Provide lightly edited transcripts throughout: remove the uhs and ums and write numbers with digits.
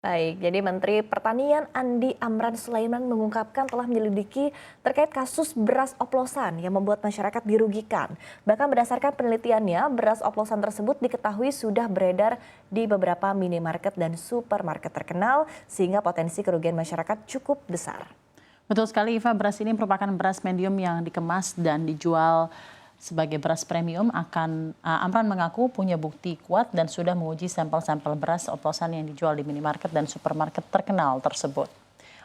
Baik, jadi Menteri Pertanian Andi Amran Sulaiman mengungkapkan telah menyelidiki terkait kasus beras oplosan yang membuat masyarakat dirugikan. Bahkan berdasarkan penelitiannya, beras oplosan tersebut diketahui sudah beredar di beberapa minimarket dan supermarket terkenal sehingga potensi kerugian masyarakat cukup besar. Betul sekali, Iva. Beras ini merupakan beras medium yang dikemas dan dijual sebagai beras premium. Amran mengaku punya bukti kuat dan sudah menguji sampel-sampel beras oplosan yang dijual di minimarket dan supermarket terkenal tersebut.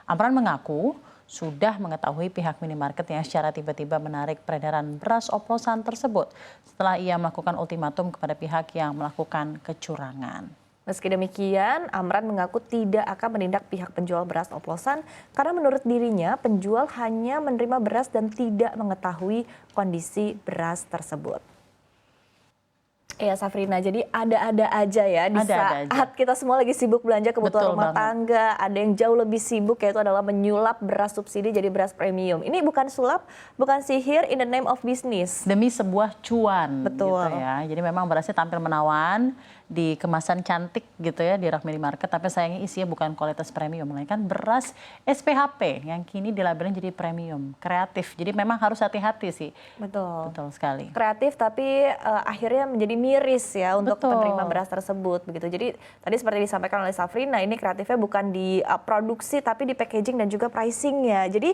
Amran mengaku sudah mengetahui pihak minimarket yang secara tiba-tiba menarik peredaran beras oplosan tersebut setelah ia melakukan ultimatum kepada pihak yang melakukan kecurangan. Meski demikian, Amran mengaku tidak akan menindak pihak penjual beras oplosan karena menurut dirinya penjual hanya menerima beras dan tidak mengetahui kondisi beras tersebut. Ya Safrina, jadi ada-ada aja ya di saat kita semua lagi sibuk belanja kebutuhan rumah tangga, ada yang jauh lebih sibuk yaitu adalah menyulap beras subsidi jadi beras premium. Ini bukan sulap, bukan sihir, in the name of business. Demi sebuah cuan. Betul. Gitu ya. Jadi memang berasnya tampil menawan, di kemasan cantik gitu ya di rak minimarket, tapi sayangnya isinya bukan kualitas premium, melainkan beras SPHP yang kini dilabelin jadi premium, kreatif. Jadi memang harus hati-hati sih. Betul. Betul sekali. Kreatif tapi akhirnya menjadi miris ya untuk penerima beras tersebut begitu. Jadi tadi seperti disampaikan oleh Safrina, ini kreatifnya bukan di produksi tapi di packaging dan juga pricingnya. Jadi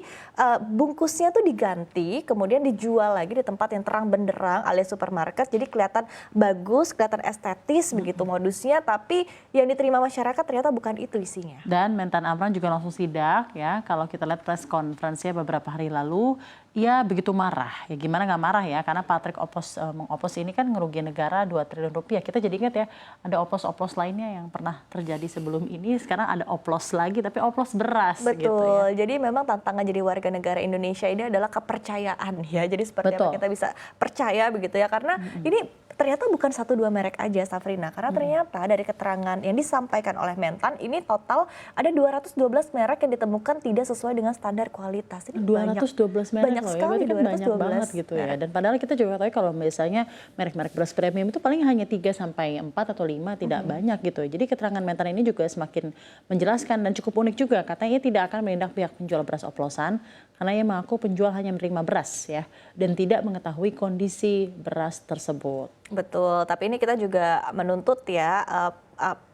bungkusnya tuh diganti, kemudian dijual lagi di tempat yang terang benderang alias supermarket. Jadi kelihatan bagus, kelihatan estetis begitu modusnya, tapi yang diterima masyarakat ternyata bukan itu isinya. Dan Mentan Amran juga langsung sidak ya, kalau kita lihat press conference-nya beberapa hari lalu, ia begitu marah. Ya gimana nggak marah ya, karena Patrick mengoplos ini kan ngerugiin negara 2 triliun rupiah. Kita jadi ingat ya, ada oplos-oplos lainnya yang pernah terjadi sebelum ini, sekarang ada oplos lagi, tapi oplos beras. Betul, gitu ya. Jadi memang tantangan jadi warga negara Indonesia ini adalah kepercayaan ya. Jadi seperti apa kita bisa percaya begitu ya, karena ini ternyata bukan 1-2 merek aja Safrina, karena ternyata dari keterangan yang disampaikan oleh Mentan ini total ada 212 merek yang ditemukan tidak sesuai dengan standar kualitas. Ini 212 merek banyak sekali, kan banyak banget gitu ya. Dan padahal kita juga tahu kalau misalnya merek-merek beras premium itu paling hanya 3 sampai 4 atau 5, tidak banyak gitu. Jadi keterangan Mentan ini juga semakin menjelaskan dan cukup unik juga, katanya ia tidak akan menindak pihak penjual beras oplosan karena ia mengaku penjual hanya menerima beras ya dan tidak mengetahui kondisi beras tersebut. Betul, tapi ini kita juga menuntut ya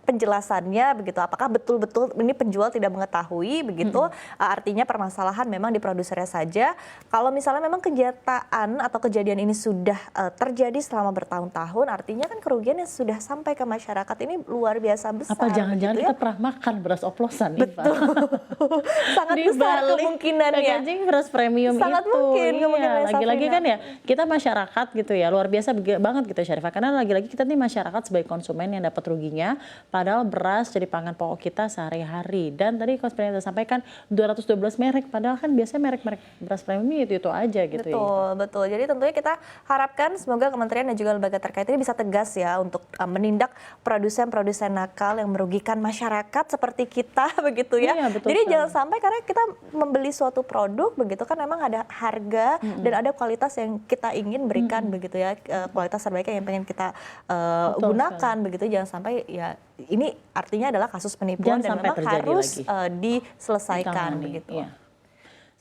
penjelasannya begitu, apakah betul-betul ini penjual tidak mengetahui begitu, artinya permasalahan memang di produsernya saja. Kalau misalnya memang kenyataan atau kejadian ini sudah terjadi selama bertahun-tahun, artinya kan kerugian yang sudah sampai ke masyarakat ini luar biasa besar. Apa jangan-jangan gitu kita pernah makan beras oplosan? Betul. Sangat besar kemungkinannya. Packaging beras premium sangat itu. Mungkin kemungkinan lagi-lagi kan ya, kita masyarakat gitu ya, luar biasa banget gitu Syarifah. Karena lagi-lagi kita nih masyarakat sebagai konsumen yang dapat ruginya, padahal beras jadi pangan pokok kita sehari-hari. Dan tadi seperti yang saya sampaikan 212 merek, padahal kan biasanya merek-merek beras premium itu aja gitu. Betul. Jadi tentunya kita harapkan semoga kementerian dan juga lembaga terkait ini bisa tegas ya untuk menindak produsen-produsen nakal yang merugikan masyarakat seperti kita begitu ya. Jadi jangan sampai karena kita membeli suatu produk begitu kan memang ada harga dan ada kualitas yang kita ingin berikan begitu ya, kualitas terbaik yang pengen kita gunakan begitu. Jangan sampai ya ini artinya adalah kasus penipuan dan memang harus diselesaikan begitu.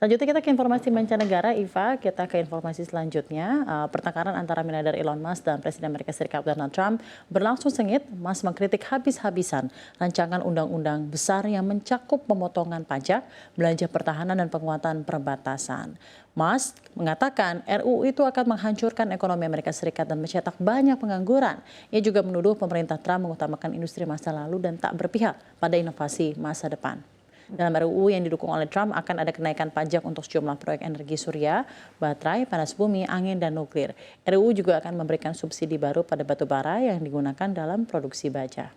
Selanjutnya kita ke informasi mancanegara, Iva. Kita ke informasi selanjutnya. Pertengkaran antara miliarder Elon Musk dan Presiden Amerika Serikat Donald Trump berlangsung sengit. Musk mengkritik habis-habisan rancangan undang-undang besar yang mencakup pemotongan pajak, belanja pertahanan dan penguatan perbatasan. Musk mengatakan RUU itu akan menghancurkan ekonomi Amerika Serikat dan mencetak banyak pengangguran. Ia juga menuduh pemerintah Trump mengutamakan industri masa lalu dan tak berpihak pada inovasi masa depan. Dalam RUU yang didukung oleh Trump akan ada kenaikan pajak untuk sejumlah proyek energi surya, baterai, panas bumi, angin, dan nuklir. RUU juga akan memberikan subsidi baru pada batu bara yang digunakan dalam produksi baja.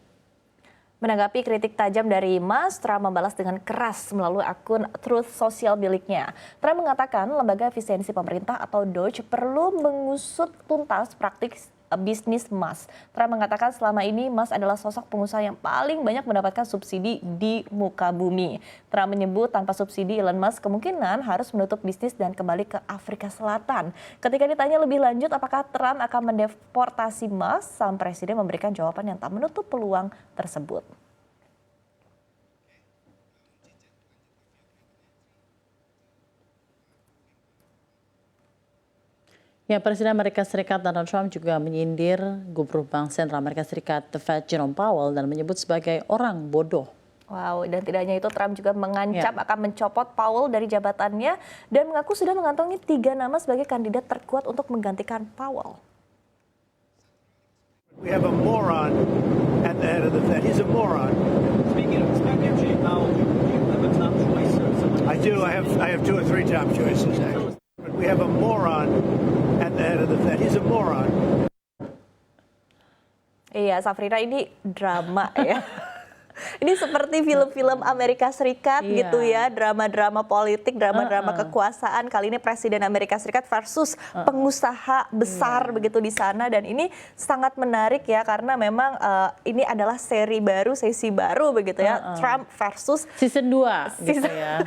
Menanggapi kritik tajam dari Musk, Trump membalas dengan keras melalui akun Truth Social miliknya. Trump mengatakan lembaga efisiensi pemerintah atau DOGE perlu mengusut tuntas praktik bisnis Musk. Trump mengatakan selama ini Musk adalah sosok pengusaha yang paling banyak mendapatkan subsidi di muka bumi. Trump menyebut tanpa subsidi Elon Musk kemungkinan harus menutup bisnis dan kembali ke Afrika Selatan. Ketika ditanya lebih lanjut apakah Trump akan mendeportasi Musk, sang presiden memberikan jawaban yang tak menutup peluang tersebut. Ya, Presiden Amerika Serikat Donald Trump juga menyindir Gubernur Bank Sentral Amerika Serikat, The Fed, Jerome Powell, dan menyebut sebagai orang bodoh. Wow, dan tidak hanya itu, Trump juga mengancam akan mencopot Powell dari jabatannya dan mengaku sudah mengantongi 3 nama sebagai kandidat terkuat untuk menggantikan Powell. We have a moron at the head of the Fed. He's a moron. Speaking of Jay Powell, do you have a top choice or someone? I do. I have 2 or 3 top choices. Actually. But we have a moron at the head of the Fed. He's a moron. Iya, Safrina, ini drama ya. Ini seperti film-film Amerika Serikat gitu ya, drama-drama politik, drama-drama kekuasaan. Kali ini Presiden Amerika Serikat versus pengusaha besar begitu di sana, dan ini sangat menarik ya karena memang ini adalah sesi baru begitu ya, Trump versus Season 2 gitu ya.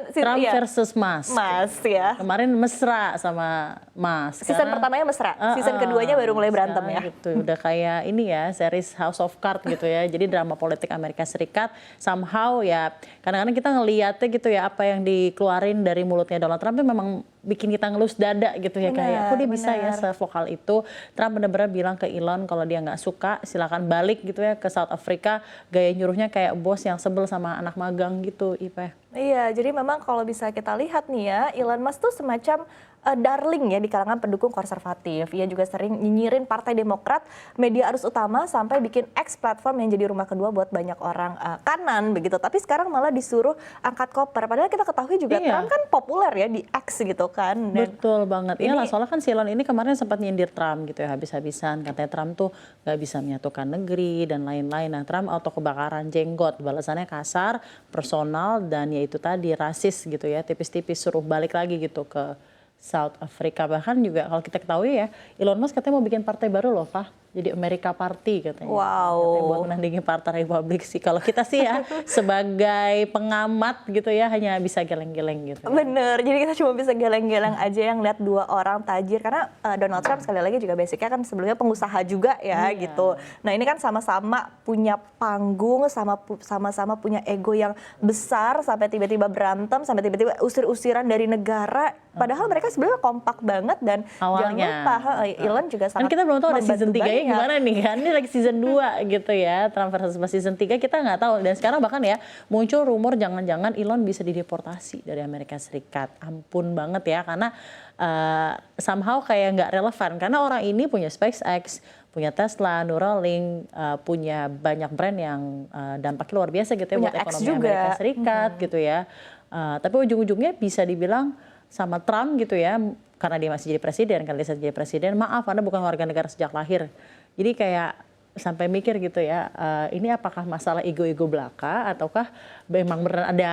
Trump versus Mas. Mas ya. Kemarin mesra sama Mas. Season pertamanya mesra, season keduanya baru mulai berantem ya. Gitu, udah kayak ini ya, series House of Cards gitu ya. Jadi drama politik Amerika Serikat somehow ya, kadang-kadang kita ngeliatnya gitu ya, apa yang dikeluarin dari mulutnya Donald Trump itu memang bikin kita ngelus dada gitu ya. Kayak kok dia bisa ya sevokal itu. Trump benar-benar bilang ke Elon kalau dia nggak suka silakan balik gitu ya ke South Africa. Gaya nyuruhnya kayak bos yang sebel sama anak magang gitu, Ipe. Iya, jadi memang kalau bisa kita lihat nih ya, Elon Musk tuh semacam darling ya di kalangan pendukung konservatif. Ia juga sering nyinyirin Partai Demokrat, media arus utama, sampai bikin X platform yang jadi rumah kedua buat banyak orang kanan begitu. Tapi sekarang malah disuruh angkat koper. Padahal kita ketahui juga Trump kan populer ya di X gitu kan. Dan betul banget. Iya lah, soalnya kan si Elon ini kemarin sempat nyindir Trump gitu ya, habis-habisan. Katanya Trump tuh nggak bisa menyatukan negeri dan lain-lain. Nah, Trump auto kebakaran jenggot. Balasannya kasar, personal, dan ya itu tadi rasis gitu ya. Tipis-tipis suruh balik lagi gitu ke South Africa. Bahkan juga kalau kita ketahui ya, Elon Musk katanya mau bikin partai baru loh, Pak. Jadi America Party katanya. Wow. Katanya buat menandingi Partai Republik sih. Kalau kita sih ya sebagai pengamat gitu ya, hanya bisa geleng-geleng gitu. Bener, jadi kita cuma bisa geleng-geleng aja yang lihat 2 orang tajir. Karena Donald Trump sekali lagi juga basicnya kan sebelumnya pengusaha juga ya gitu. Nah ini kan sama-sama punya panggung, sama-sama punya ego yang besar, sampai tiba-tiba berantem, sampai tiba-tiba usir-usiran dari negara. Padahal mereka sebenarnya kompak banget, dan jangan lupa Elon juga sangat kan kita belum tahu ada season 3 gimana nih kan, ini lagi season 2 gitu ya, Trump versus season 3 kita nggak tahu. Dan sekarang bahkan ya muncul rumor jangan-jangan Elon bisa dideportasi dari Amerika Serikat. Ampun banget ya, karena somehow kayak nggak relevan, karena orang ini punya SpaceX, punya Tesla, Neuralink, punya banyak brand yang dampaknya luar biasa gitu ya buat ekonomi Amerika Serikat gitu ya. Tapi ujung-ujungnya bisa dibilang sama Trump gitu ya, karena dia masih jadi presiden, karena dia jadi presiden, maaf Anda bukan warga negara sejak lahir. Jadi kayak sampai mikir gitu ya, ini apakah masalah ego-ego belaka ataukah memang benar ada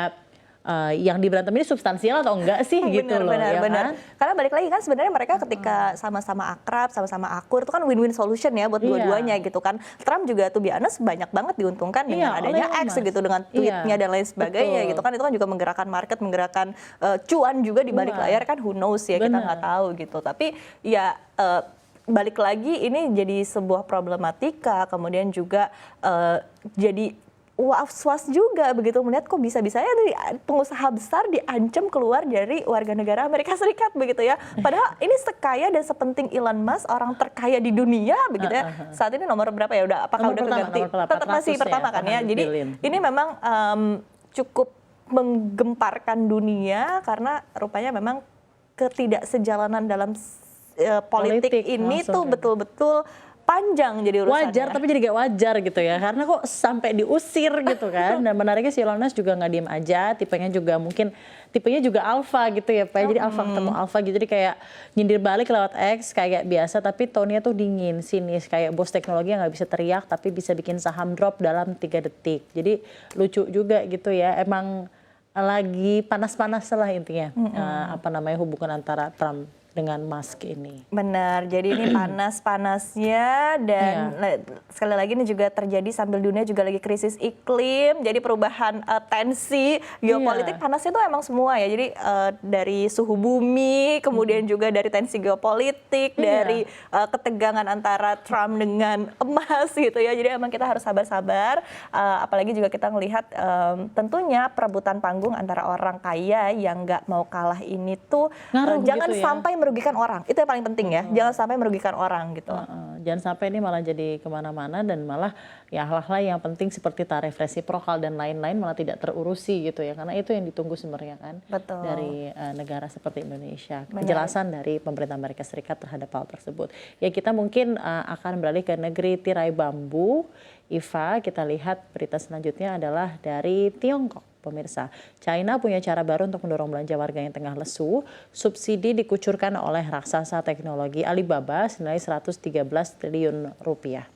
yang diberantem ini substansial atau enggak sih gitu loh ya kan? Karena balik lagi kan sebenarnya mereka ketika sama-sama akrab, sama-sama akur itu kan win-win solution ya buat dua-duanya gitu kan. Trump juga tuh honest banyak banget diuntungkan dengan adanya X gitu, dengan tweetnya dan lain sebagainya gitu kan. Itu kan juga menggerakkan market, menggerakkan cuan juga di balik layar kan, who knows ya, kita nggak tahu gitu. Tapi ya balik lagi ini jadi sebuah problematika, kemudian juga jadi was-was juga begitu melihat kok bisa-bisanya dari pengusaha besar diancam keluar dari warga negara Amerika Serikat begitu ya. Padahal ini sekaya dan sepenting Elon Musk, orang terkaya di dunia begitu ya. Saat ini nomor berapa ya? Apakah udah keganti? Tetap masih pertama kan ya. Jadi ini memang cukup menggemparkan dunia karena rupanya memang ketidaksejalanan dalam politik ini tuh betul-betul panjang jadi urusannya. Wajar, tapi jadi gak wajar gitu ya, karena kok sampai diusir gitu kan. Dan menariknya si Elon Musk juga gak diem aja, tipenya juga alpha gitu ya Pak. Jadi alpha ketemu alpha gitu, jadi kayak nyindir balik lewat X kayak biasa, tapi tone-nya tuh dingin, sinis, kayak bos teknologi yang gak bisa teriak tapi bisa bikin saham drop dalam 3 detik. Jadi lucu juga gitu ya, emang lagi panas-panas lah intinya hubungan antara Trump dengan Musk ini. Benar, jadi ini panas-panasnya dan sekali lagi ini juga terjadi sambil dunia juga lagi krisis iklim, jadi perubahan tensi geopolitik panasnya itu emang semua ya. Jadi dari suhu bumi, kemudian juga dari tensi geopolitik, dari ketegangan antara Trump dengan emas gitu ya. Jadi emang kita harus sabar-sabar, apalagi juga kita melihat tentunya perebutan panggung antara orang kaya yang nggak mau kalah ini tuh jangan sampai merugikan orang. Itu yang paling penting ya. Jangan sampai merugikan orang gitu. Jangan sampai ini malah jadi kemana-mana dan malah ya hal-hal yang penting seperti tarif resiprokal dan lain-lain malah tidak terurusi gitu ya. Karena itu yang ditunggu sebenarnya kan Betul. dari negara seperti Indonesia. Benar. Kejelasan dari pemerintah Amerika Serikat terhadap hal tersebut. Ya kita mungkin akan beralih ke negeri tirai bambu. Iva, kita lihat berita selanjutnya adalah dari Tiongkok. Pemirsa, China punya cara baru untuk mendorong belanja warga yang tengah lesu. Subsidi dikucurkan oleh raksasa teknologi Alibaba senilai 113 triliun rupiah.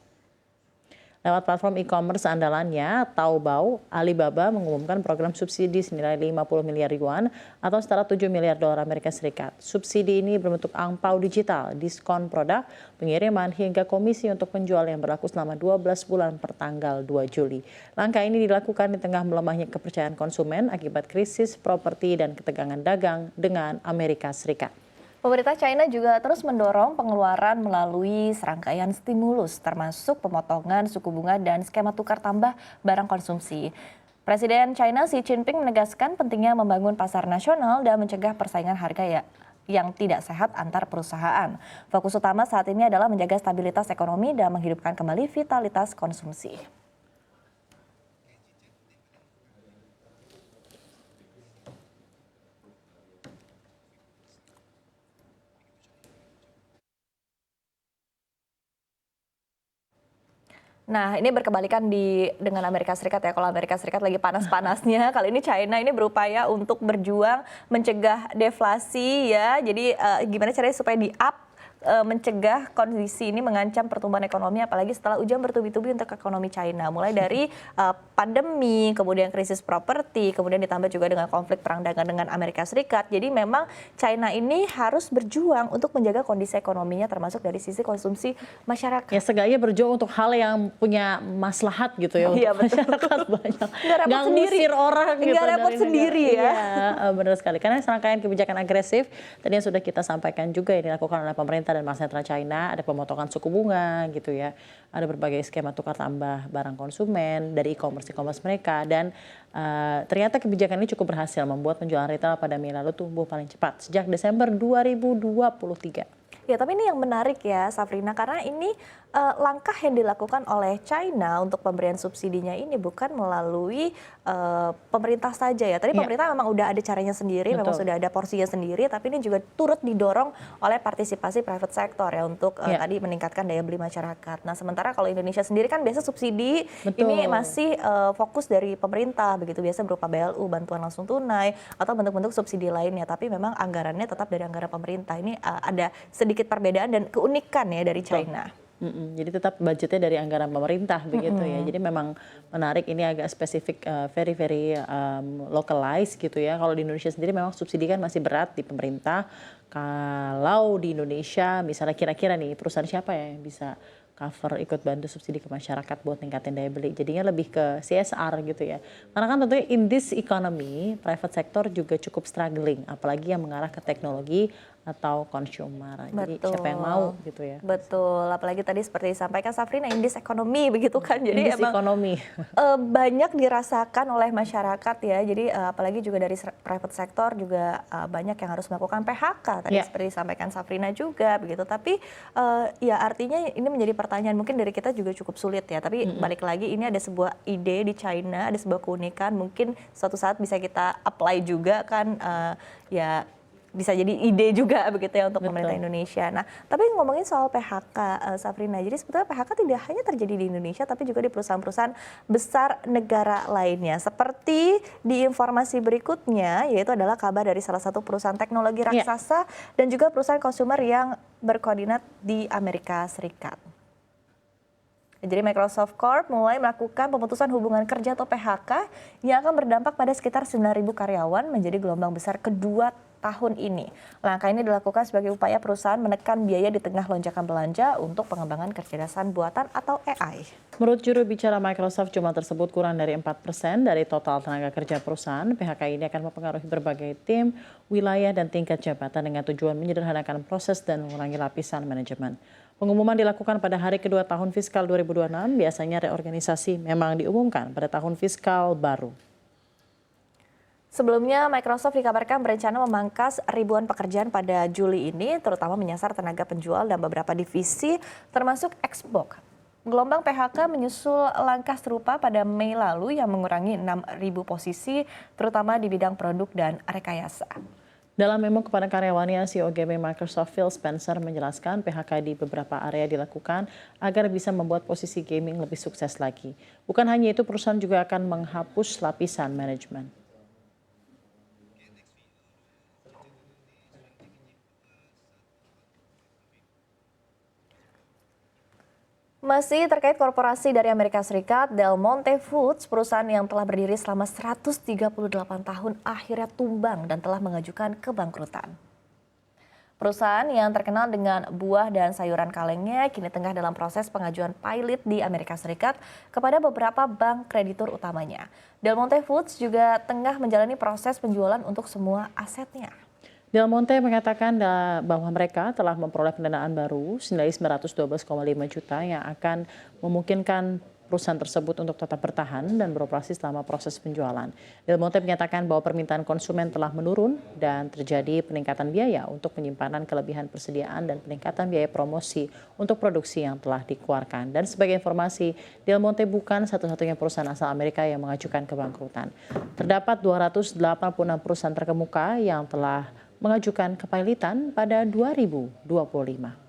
Lewat platform e-commerce andalannya, Taobao, Alibaba mengumumkan program subsidi senilai 50 miliar yuan atau setara 7 miliar dolar Amerika Serikat. Subsidi ini berbentuk angpau digital, diskon produk, pengiriman hingga komisi untuk penjual yang berlaku selama 12 bulan per tanggal 2 Juli. Langkah ini dilakukan di tengah melemahnya kepercayaan konsumen akibat krisis properti dan ketegangan dagang dengan Amerika Serikat. Pemerintah China juga terus mendorong pengeluaran melalui serangkaian stimulus, termasuk pemotongan suku bunga dan skema tukar tambah barang konsumsi. Presiden China Xi Jinping menegaskan pentingnya membangun pasar nasional dan mencegah persaingan harga yang tidak sehat antar perusahaan. Fokus utama saat ini adalah menjaga stabilitas ekonomi dan menghidupkan kembali vitalitas konsumsi. Nah, ini berkebalikan dengan Amerika Serikat ya. Kalau Amerika Serikat lagi panas-panasnya, kali ini China ini berupaya untuk berjuang mencegah deflasi ya. Jadi gimana caranya supaya mencegah kondisi ini mengancam pertumbuhan ekonomi, apalagi setelah ujian bertubi-tubi untuk ekonomi China. Mulai dari pandemi, kemudian krisis properti, kemudian ditambah juga dengan konflik perang dagang dengan Amerika Serikat. Jadi memang China ini harus berjuang untuk menjaga kondisi ekonominya, termasuk dari sisi konsumsi masyarakat. Ya seenggaknya berjuang untuk hal yang punya maslahat gitu ya, Iya, untuk betul. masyarakat banyak. Nggak ngusir orang gitu. Nggak repot dari sendiri negara. ya. Iya, benar sekali. Karena serangkaian kebijakan agresif tadi yang sudah kita sampaikan juga yang dilakukan oleh pemerintah dan Bank Sentral China, ada pemotongan suku bunga gitu ya, ada berbagai skema tukar tambah barang konsumen dari e-commerce mereka, dan ternyata kebijakan ini cukup berhasil membuat penjualan retail pada Mei lalu tumbuh paling cepat sejak Desember 2023. Ya, tapi ini yang menarik ya, Safrina, karena ini langkah yang dilakukan oleh China untuk pemberian subsidinya ini bukan melalui pemerintah saja ya. Tadi pemerintah memang udah ada caranya sendiri, memang sudah ada porsinya sendiri, tapi ini juga turut didorong oleh partisipasi private sector ya untuk tadi meningkatkan daya beli masyarakat. Nah, sementara kalau Indonesia sendiri kan biasa subsidi ini masih fokus dari pemerintah begitu, biasa berupa BLU, bantuan langsung tunai atau bentuk-bentuk subsidi lainnya, tapi memang anggarannya tetap dari anggaran pemerintah. Ini ada sedikit perbedaan dan keunikan ya dari China. Jadi tetap budgetnya dari anggaran pemerintah begitu ya. Jadi memang menarik, ini agak spesifik, very localized gitu ya. Kalau di Indonesia sendiri memang subsidi kan masih berat di pemerintah. Kalau di Indonesia misalnya kira-kira nih perusahaan siapa ya yang bisa cover ikut bantu subsidi ke masyarakat buat ningkatin daya beli. Jadinya lebih ke CSR gitu ya. Karena kan tentunya in this economy, private sector juga cukup struggling. Apalagi yang mengarah ke teknologi atau consumer. Jadi siapa yang mau gitu ya. Betul, apalagi tadi seperti disampaikan Safrina, in this economy begitu kan. Jadi emang ekonomi banyak dirasakan oleh masyarakat ya. Jadi apalagi juga dari private sector juga banyak yang harus melakukan PHK tadi seperti disampaikan Safrina juga begitu. Tapi ya artinya ini menjadi pertanyaan mungkin dari kita juga cukup sulit ya. Tapi balik lagi ini ada sebuah ide di China, ada sebuah keunikan, mungkin suatu saat bisa kita apply juga kan ya. Bisa jadi ide juga begitu ya untuk pemerintah Indonesia. Nah, tapi ngomongin soal PHK, Safrina, jadi sebetulnya PHK tidak hanya terjadi di Indonesia, tapi juga di perusahaan-perusahaan besar negara lainnya. Seperti di informasi berikutnya, yaitu adalah kabar dari salah satu perusahaan teknologi raksasa dan juga perusahaan konsumer yang berkoordinat di Amerika Serikat. Jadi Microsoft Corp mulai melakukan pemutusan hubungan kerja atau PHK yang akan berdampak pada sekitar 9.000 karyawan menjadi gelombang besar kedua tahun ini. Langkah ini dilakukan sebagai upaya perusahaan menekan biaya di tengah lonjakan belanja untuk pengembangan kecerdasan buatan atau AI. Menurut juru bicara Microsoft, jumlah tersebut kurang dari 4% dari total tenaga kerja perusahaan. PHK ini akan mempengaruhi berbagai tim, wilayah, dan tingkat jabatan dengan tujuan menyederhanakan proses dan mengurangi lapisan manajemen. Pengumuman dilakukan pada hari kedua tahun fiskal 2026, biasanya reorganisasi memang diumumkan pada tahun fiskal baru. Sebelumnya, Microsoft dikabarkan berencana memangkas ribuan pekerjaan pada Juli ini, terutama menyasar tenaga penjual dan beberapa divisi, termasuk Xbox. Gelombang PHK menyusul langkah serupa pada Mei lalu yang mengurangi 6.000 posisi, terutama di bidang produk dan rekayasa. Dalam memo kepada karyawannya, CEO gaming Microsoft Phil Spencer menjelaskan PHK di beberapa area dilakukan agar bisa membuat posisi gaming lebih sukses lagi. Bukan hanya itu, perusahaan juga akan menghapus lapisan manajemen. Masih terkait korporasi dari Amerika Serikat, Del Monte Foods, perusahaan yang telah berdiri selama 138 tahun, akhirnya tumbang dan telah mengajukan kebangkrutan. Perusahaan yang terkenal dengan buah dan sayuran kalengnya kini tengah dalam proses pengajuan pilot di Amerika Serikat kepada beberapa bank kreditur utamanya. Del Monte Foods juga tengah menjalani proses penjualan untuk semua asetnya. Del Monte mengatakan bahwa mereka telah memperoleh pendanaan baru senilai 912,5 juta yang akan memungkinkan perusahaan tersebut untuk tetap bertahan dan beroperasi selama proses penjualan. Del Monte menyatakan bahwa permintaan konsumen telah menurun dan terjadi peningkatan biaya untuk penyimpanan kelebihan persediaan dan peningkatan biaya promosi untuk produksi yang telah dikeluarkan. Dan sebagai informasi, Del Monte bukan satu-satunya perusahaan asal Amerika yang mengajukan kebangkrutan. Terdapat 286 perusahaan terkemuka yang telah mengajukan kepailitan pada 2025.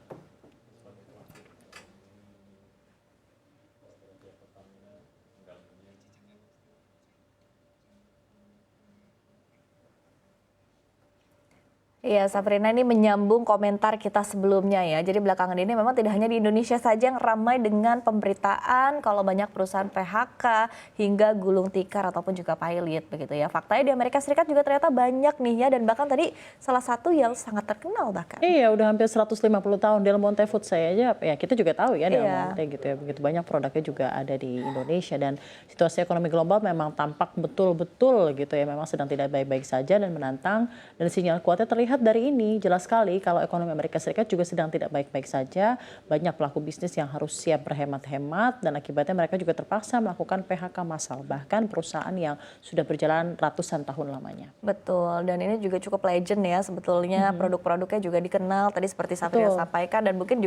Iya, Safrina, ini menyambung komentar kita sebelumnya ya. Jadi belakangan ini memang tidak hanya di Indonesia saja yang ramai dengan pemberitaan kalau banyak perusahaan PHK hingga gulung tikar ataupun juga pilot begitu ya. Faktanya di Amerika Serikat juga ternyata banyak nih ya, dan bahkan tadi salah satu yang sangat terkenal bahkan. Iya, udah hampir 150 tahun Del Monte Food saya aja, ya kita juga tahu ya Del Iya. Monte gitu ya. Begitu banyak produknya juga ada di Indonesia dan situasi ekonomi global memang tampak betul-betul gitu ya. Memang sedang tidak baik-baik saja dan menantang, dan sinyal kuatnya terlihat dari ini jelas sekali kalau ekonomi Amerika Serikat juga sedang tidak baik-baik saja. Banyak pelaku bisnis yang harus siap berhemat-hemat dan akibatnya mereka juga terpaksa melakukan PHK massal, bahkan perusahaan yang sudah berjalan ratusan tahun lamanya. Betul, dan ini juga cukup legend ya sebetulnya, produk-produknya juga dikenal tadi seperti Safrina Betul. sampaikan, dan mungkin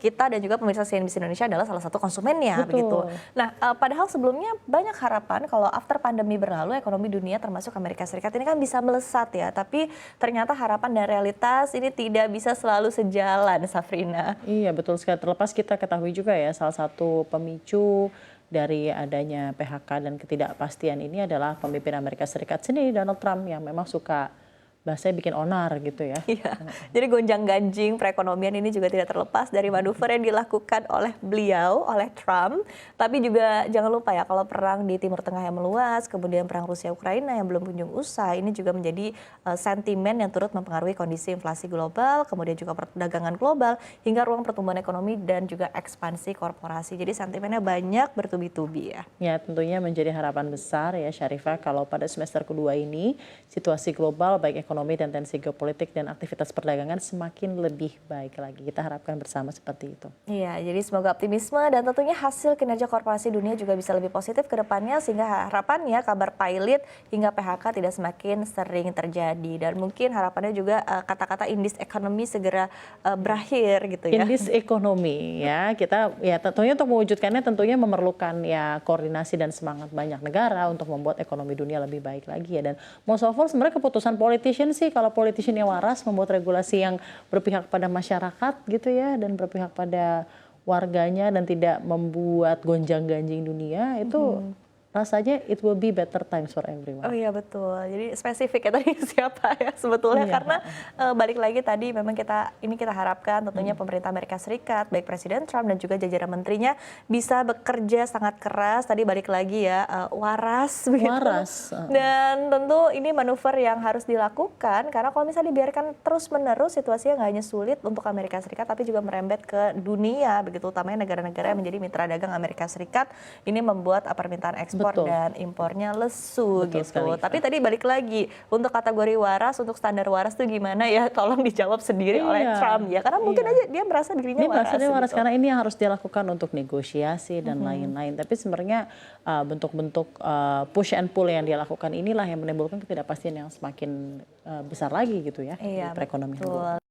kita dan juga pemirsa CNBC Indonesia adalah salah satu konsumennya Betul. begitu. Nah, padahal sebelumnya banyak harapan kalau after pandemi berlalu ekonomi dunia termasuk Amerika Serikat ini kan bisa melesat ya, tapi ternyata harapan dan realitas ini tidak bisa selalu sejalan, Safrina. Iya, betul sekali. Terlepas kita ketahui juga ya, salah satu pemicu dari adanya PHK dan ketidakpastian ini adalah pemimpin Amerika Serikat sendiri, Donald Trump, yang memang suka bahasanya bikin onar gitu ya. Iya, jadi gonjang-ganjing perekonomian ini juga tidak terlepas dari manuver yang dilakukan oleh beliau, oleh Trump. Tapi juga jangan lupa ya, kalau perang di Timur Tengah yang meluas, kemudian perang Rusia-Ukraina yang belum kunjung usai, ini juga menjadi sentimen yang turut mempengaruhi kondisi inflasi global, kemudian juga perdagangan global, hingga ruang pertumbuhan ekonomi dan juga ekspansi korporasi. Jadi sentimennya banyak bertubi-tubi ya. Ya, tentunya menjadi harapan besar ya Syarifah kalau pada semester kedua ini situasi global baik ekonomi dan tensi geopolitik dan aktivitas perdagangan semakin lebih baik lagi. Kita harapkan bersama seperti itu. Iya, jadi semoga optimisme dan tentunya hasil kinerja korporasi dunia juga bisa lebih positif ke depannya, sehingga harapannya kabar pilot hingga PHK tidak semakin sering terjadi, dan mungkin harapannya juga kata-kata indis ekonomi segera berakhir gitu ya. Indis ekonomi ya, kita ya tentunya untuk mewujudkannya tentunya memerlukan ya koordinasi dan semangat banyak negara untuk membuat ekonomi dunia lebih baik lagi ya. Dan most of all sebenarnya keputusan politician sih, kalau politician yang waras membuat regulasi yang berpihak pada masyarakat gitu ya, dan berpihak pada warganya dan tidak membuat gonjang-ganjing dunia, itu rasanya it will be better times for everyone. Oh iya betul, jadi spesifik ya tadi siapa ya sebetulnya, Iya. karena balik lagi tadi memang kita harapkan tentunya pemerintah Amerika Serikat, baik Presiden Trump dan juga jajaran menterinya bisa bekerja sangat keras, tadi balik lagi ya, waras begitu. Waras. Dan tentu ini manuver yang harus dilakukan, karena kalau misalnya dibiarkan terus-menerus situasinya nggak hanya sulit untuk Amerika Serikat tapi juga merembet ke dunia begitu, utamanya negara-negara yang menjadi mitra dagang Amerika Serikat. Ini membuat permintaan ekspor ekspor Betul. dan impornya lesu Betul gitu. sekali, Iva. Tapi tadi balik lagi untuk kategori waras, untuk standar waras tuh gimana ya? Tolong dijawab sendiri oleh Iya. Trump ya. Karena mungkin Iya. aja dia merasa dirinya Dia merasa dia waras gitu. karena ini yang harus dilakukan untuk negosiasi dan lain-lain. Tapi sebenarnya bentuk-bentuk push and pull yang dia lakukan inilah yang menimbulkan ketidakpastian yang semakin besar lagi gitu ya Iya, di perekonomian betul. global.